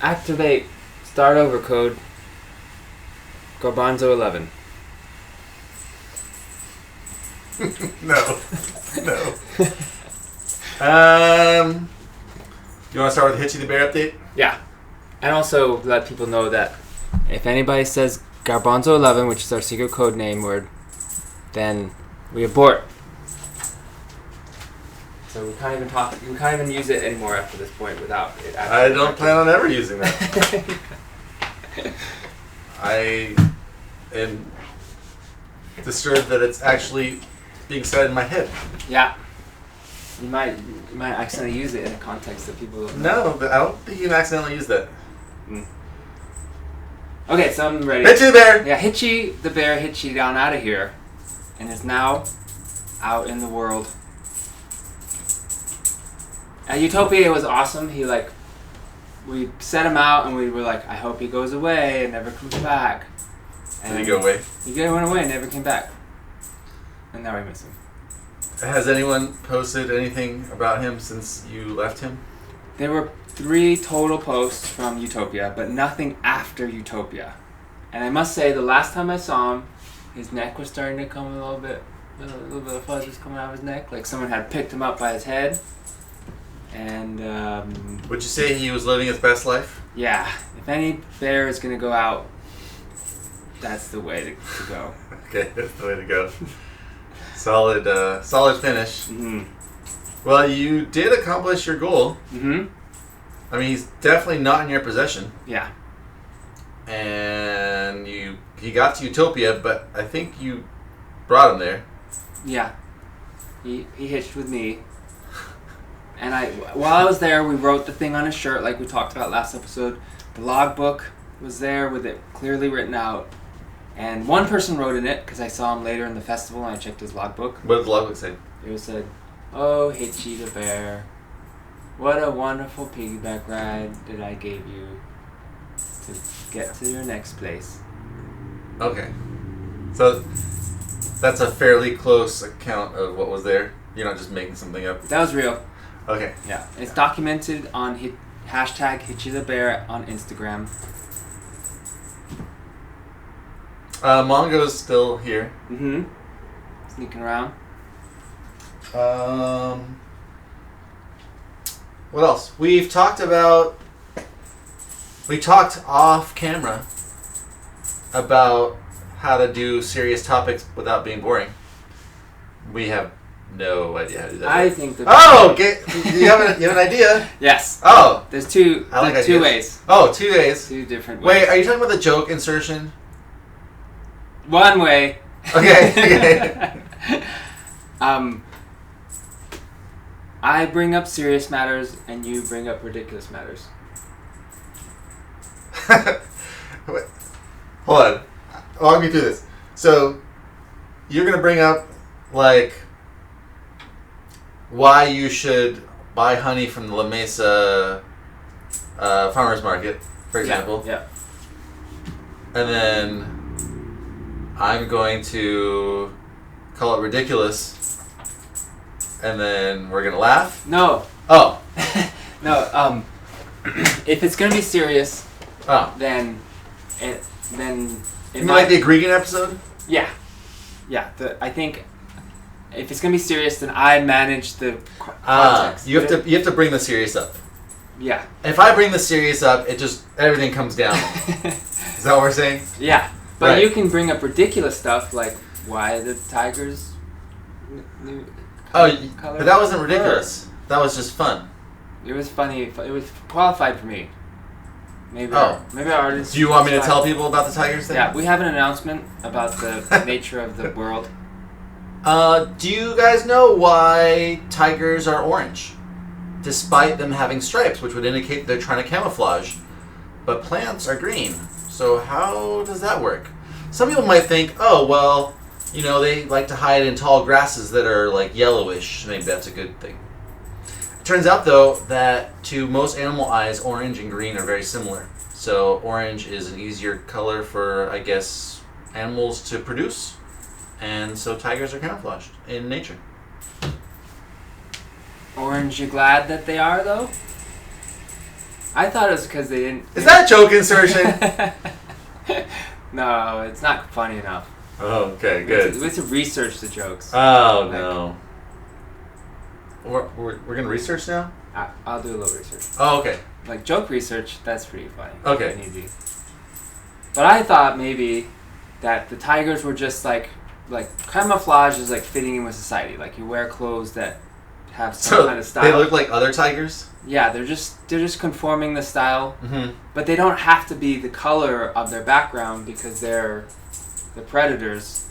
Activate. Start over code. Garbanzo 11. No. You want to start with the Hitchy the Bear update? Yeah. And also let people know that if anybody says Garbanzo 11, which is our secret code name word, then we abort. So we can't even use it anymore after this point without it. I don't plan on ever using that. I am disturbed that it's actually being said in my head. Yeah. You might accidentally use it in a context that people don't know. No, but I don't think you can accidentally use that. Okay, so I'm ready. Hitchy the Bear! Yeah, Hitchy the Bear Hitchy down out of here and is now out in the world. At Utopia, it was awesome. We set him out and we were like, I hope he goes away and never comes back. And Did he go away? He went away and never came back. And now we miss him. Has anyone posted anything about him since you left him? There were 3 total posts from Utopia, but nothing after Utopia. And I must say, the last time I saw him, his neck was starting to come a little bit of fuzz was coming out of his neck, like someone had picked him up by his head. And would you say he was living his best life? Yeah, if any bear is gonna go out, that's the way to go. Okay, that's the way to go. Solid finish. Mm-hmm. Well, you did accomplish your goal. Mm-hmm. I mean, he's definitely not in your possession. Yeah. And he got to Utopia, but I think you brought him there. Yeah. He hitched with me. And while I was there, we wrote the thing on his shirt like we talked about last episode. The logbook was there with it clearly written out. And one person wrote in it, because I saw him later in the festival and I checked his logbook. What did the logbook say? It said, "Oh, Hitchy the Bear, what a wonderful piggyback ride that I gave you to get to your next place." Okay. So that's a fairly close account of what was there. You're not just making something up. That was real. Okay. Yeah. It's documented on hashtag Hitchy the Bear on Instagram. Mongo's still here. Mm-hmm. Sneaking around. What else? We talked off camera about how to do serious topics without being boring. We have no idea how to do that. I think that. Oh, okay. You have an idea? Yes. Oh. There's two. I like two ideas. ways. Oh, 2 ways. 2 different ways. Wait, are you talking about the joke insertion? One way. Okay. I bring up serious matters and you bring up ridiculous matters. Wait, hold on. Walk me through this. So, you're going to bring up, like, why you should buy honey from the La Mesa farmer's market, for example. Yeah. And then I'm going to call it ridiculous. And then we're going to laugh? No. Oh. No, if it's going to be serious, then it You mean like the Egregian episode? Yeah. Yeah. I think if it's going to be serious, then I manage the context. You have to bring the serious up. Yeah. If I bring the serious up, everything comes down. Is that what we're saying? Yeah. But right. You can bring up ridiculous stuff like why the Tigers new color. But that wasn't ridiculous. That was just fun. It was funny. It was qualified for me. Maybe maybe our artists. Do you want me to tell people about the Tigers thing? Yeah, we have an announcement about the nature of the world. Do you guys know why tigers are orange? Despite them having stripes, which would indicate they're trying to camouflage. But plants are green. So how does that work? Some people might think, oh, well, they like to hide in tall grasses that are like yellowish. Maybe that's a good thing. It turns out, though, that to most animal eyes, orange and green are very similar. So orange is an easier color for, I guess, animals to produce. And so tigers are camouflaged in nature. Orange, you glad that they are, though? I thought it was because they didn't... Is that a joke insertion? No, it's not funny enough. Oh, okay, good. We have to research the jokes. Oh, no. We're going to research now? I'll do a little research. Oh, okay. Like, joke research, that's pretty funny. Okay. And easy. But I thought maybe that the tigers were just like camouflage is like fitting in with society. Like, you wear clothes that have some kind of style. They look like other tigers? Yeah, they're just conforming the style. Mm-hmm. But they don't have to be the color of their background because they're the predators.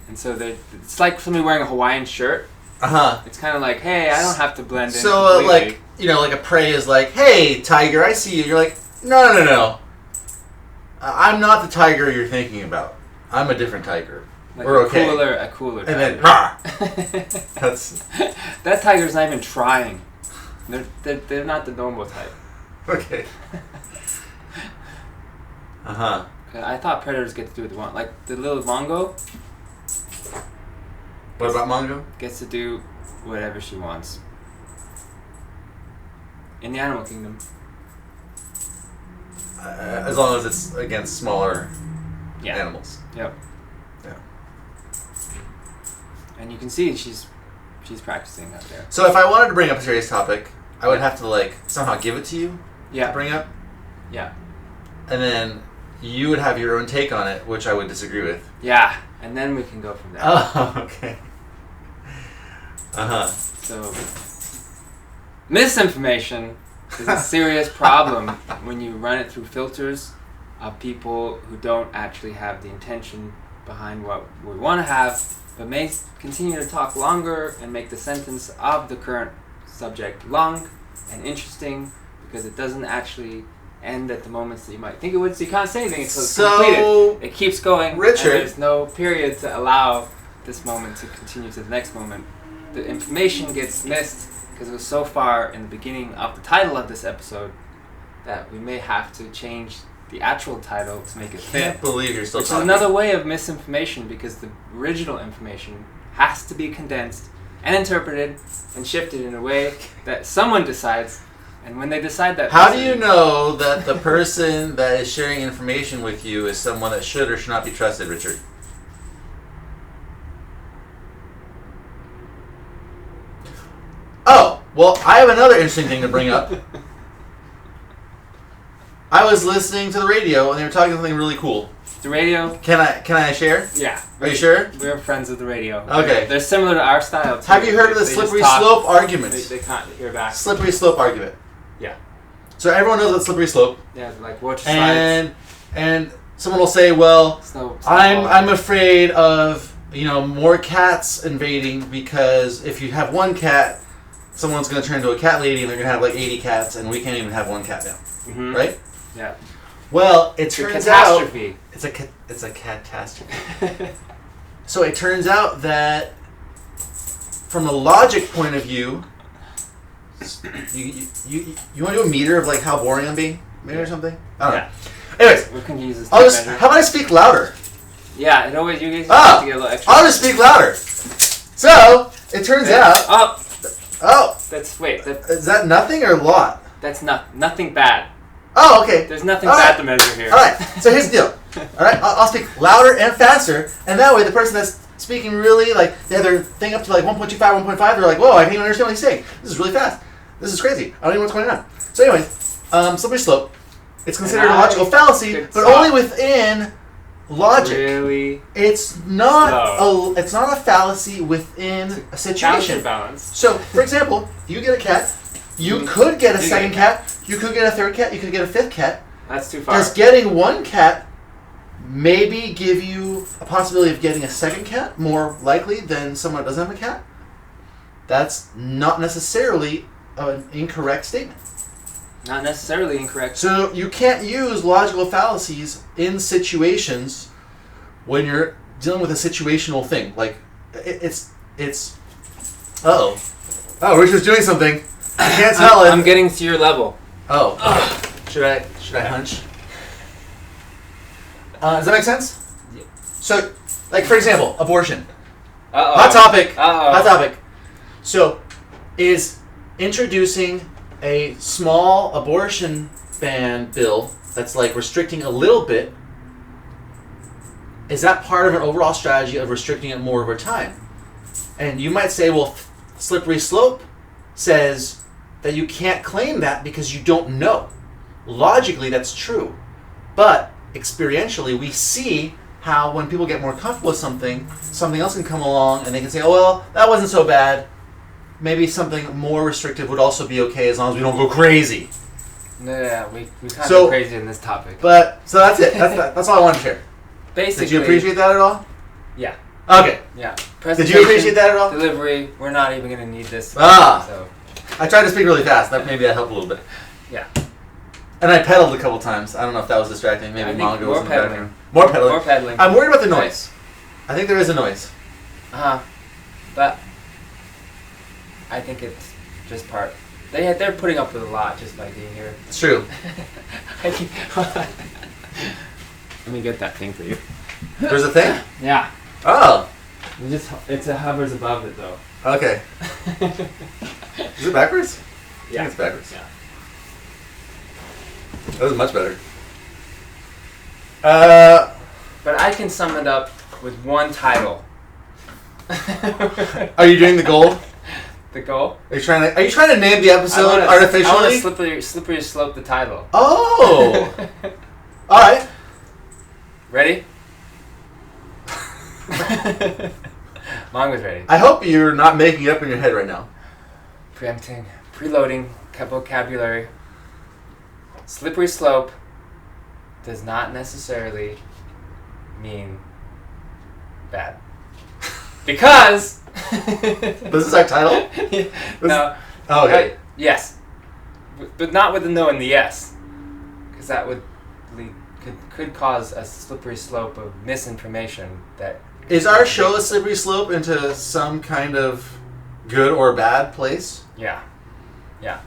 And so it's like somebody wearing a Hawaiian shirt. Uh-huh. It's kind of like, hey, I don't have to blend in. So, like, like a prey is like, hey, tiger, I see you. You're like, no. I'm not the tiger you're thinking about. I'm a different tiger. Like We're a okay. cooler tiger. And then, rah! That tiger's not even trying. They're not the normal type. Okay. Uh-huh. I thought predators get to do what they want. Like, the little Mongo What about Mongo? gets to do whatever she wants. In the animal kingdom. As long as it's against smaller animals. Yep. Yeah. And you can see she's practicing out there. So if I wanted to bring up a serious topic, I would have to, like, somehow give it to you to bring up. Yeah. And then you would have your own take on it, which I would disagree with. Yeah. And then we can go from there. Oh, okay. Uh-huh. So, misinformation is a serious problem when you run it through filters of people who don't actually have the intention behind what we want to have, but may continue to talk longer and make the sentence of the current subject long and interesting because it doesn't actually end at the moments that you might think it would, so you can't say anything until it's completed. It keeps going, Richard, and there's no period to allow this moment to continue to the next moment. The information gets missed because it was so far in the beginning of the title of this episode that we may have to change the actual title to make it fit. I can't believe you're still Which talking. is another way of misinformation because the original information has to be condensed and interpreted and shifted in a way that someone decides. And when they decide that... How do you know that the person that is sharing information with you is someone that should or should not be trusted, Richard? Oh, well, I have another interesting thing to bring up. I was listening to the radio and they were talking something really cool. The radio? Can I share? Yeah. Are you sure? We're friends of the radio. Okay. They're similar to our style too. Have you heard of the slippery slope argument? They can't hear back. Slippery slope argument. Yeah. So everyone knows that slippery slope. Yeah, like which sides. And someone will say, well, I'm afraid of, more cats invading because if you have one cat, someone's going to turn into a cat lady and they're going to have like 80 cats and we can't even have one cat now. Mm-hmm. Right? Yeah. Well, it turns out it's a catastrophe. So it turns out that from a logic point of view, you want to do a meter of like how boring I'm being, maybe or something. I don't know. Anyways, we can use this. How about I speak louder? Yeah, it always you guys have to get a little extra. I'll just speak louder. So it turns out. Oh. Is that nothing or a lot? That's nothing bad. Oh, okay. There's nothing bad to measure here. All right. So here's the deal. All right, I'll speak louder and faster, and that way the person that's speaking really like they have their thing up to like 1.25, 1.5. They're like, whoa, I can't even understand what he's saying. This is really fast. This is crazy. I don't even know what's going on. So, anyways, slippery slope. It's considered a logical fallacy, but only within logic. Really? It's not a fallacy within a situation. Counterbalance. So, for example, you get a cat. You could get a second cat. You could get a third cat. You could get a fifth cat. That's too far. Does getting one cat maybe give you a possibility of getting a second cat more likely than someone that doesn't have a cat? That's not necessarily an incorrect statement. Not necessarily incorrect. So you can't use logical fallacies in situations when you're dealing with a situational thing. Like, it's. Uh-oh. Oh, Richard's doing something. I can't tell it. I'm getting to your level. Oh. Should I hunch? Does that make sense? Yeah. So, like, for example, abortion. Uh-oh. Hot topic. Uh-oh. Hot topic. So, is introducing a small abortion ban bill that's like restricting a little bit, is that part of an overall strategy of restricting it more over time? And you might say, well, slippery slope says that you can't claim that because you don't know. Logically, that's true. But experientially, we see how when people get more comfortable with something else can come along and they can say, oh, well, that wasn't so bad. Maybe something more restrictive would also be okay as long as we don't go crazy. Yeah, we kind of go crazy in this topic. But, so that's it. That's all I wanted to share. Basically, did you appreciate that at all? Yeah. Okay. Yeah. Did you appreciate that at all? Delivery, we're not even going to need this. Ah. So. I tried to speak really fast. Maybe that helped a little bit. Yeah. And I pedaled a couple times. I don't know if that was distracting. Maybe Mongo was in the background. More pedaling. More pedaling. I'm worried about the noise. I think there is a noise. But I think it's just part. They're putting up with a lot just by being here. It's true. Let me get that thing for you. There's a thing? Yeah. Oh. It hovers above it though. Okay. Is it backwards? Yeah. I think it's backwards. Yeah. That was much better. But I can sum it up with one title. Are you doing the goal? The goal? Are you trying to name the episode artificially? I want to slippery slope the title. Oh. All right. Ready? Mongo's ready. I hope you're not making it up in your head right now. Preempting, preloading vocabulary. Slippery slope does not necessarily mean bad. Because... This is our title? No. Oh, okay. Yes. But not with the no and the yes. Because that would could cause a slippery slope of misinformation that... Is our show a slippery slope into some kind of good or bad place? Yeah. Yeah.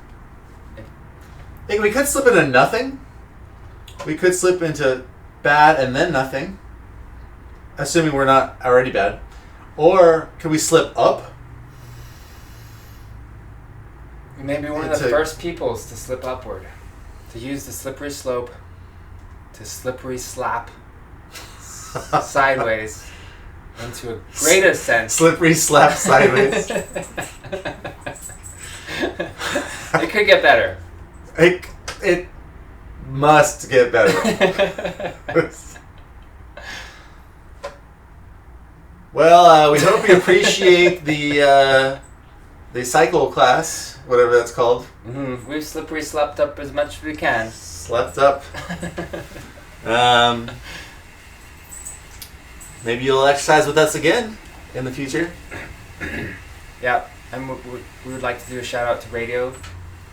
We could slip into nothing. We could slip into bad and then nothing. Assuming we're not already bad. Or could we slip up? We may be one of the first peoples to slip upward. To use the slippery slope to slippery slap sideways into a greater sense. Slippery slap sideways. It could get better. It must get better. Well, we hope you appreciate the cycle class, whatever that's called. Mm-hmm. We've slippery slapped up as much as we can. Slept up. Maybe you'll exercise with us again in the future. Yeah, and we would like to do a shout out to radio.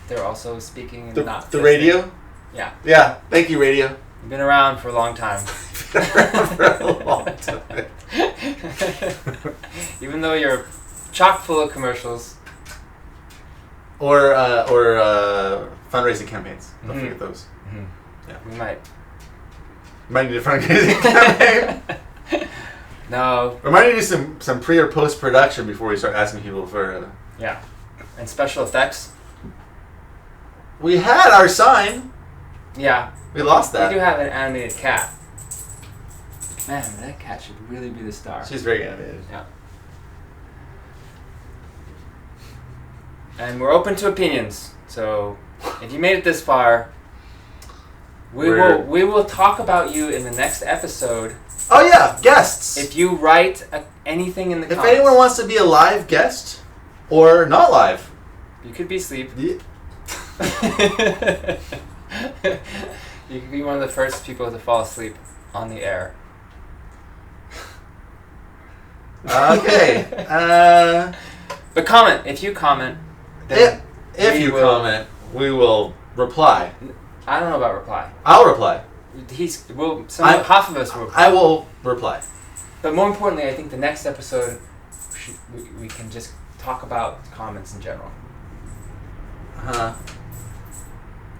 They're also speaking. And not the radio? Yeah. Yeah, thank you, radio. You've been around for a long time. For a long time. Even though you're chock full of commercials. Or fundraising campaigns. Don't forget those. Mm-hmm. Yeah. We might. Might need a fundraising campaign. No. We might need to do some pre or post production before we start asking people for. Yeah. And special effects. We had our sign. Yeah. We lost that. We do have an animated cat. Man, that cat should really be the star. She's very animated. Yeah. And we're open to opinions. So, if you made it this far, we will talk about you in the next episode. Oh yeah, guests. If you write anything in the comments. If anyone wants to be a live guest or not live, you could be asleep. Yeah. You could be one of the first people to fall asleep on the air. Okay. But comment. If you comment, if you comment, we will reply. I don't know about reply. I'll reply. Half of us will reply. I will reply. But more importantly, I think the next episode, we can just talk about comments in general.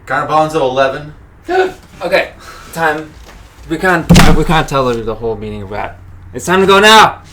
Garbanzo 11. Okay, time. We can't tell her the whole meaning of that. It's time to go now.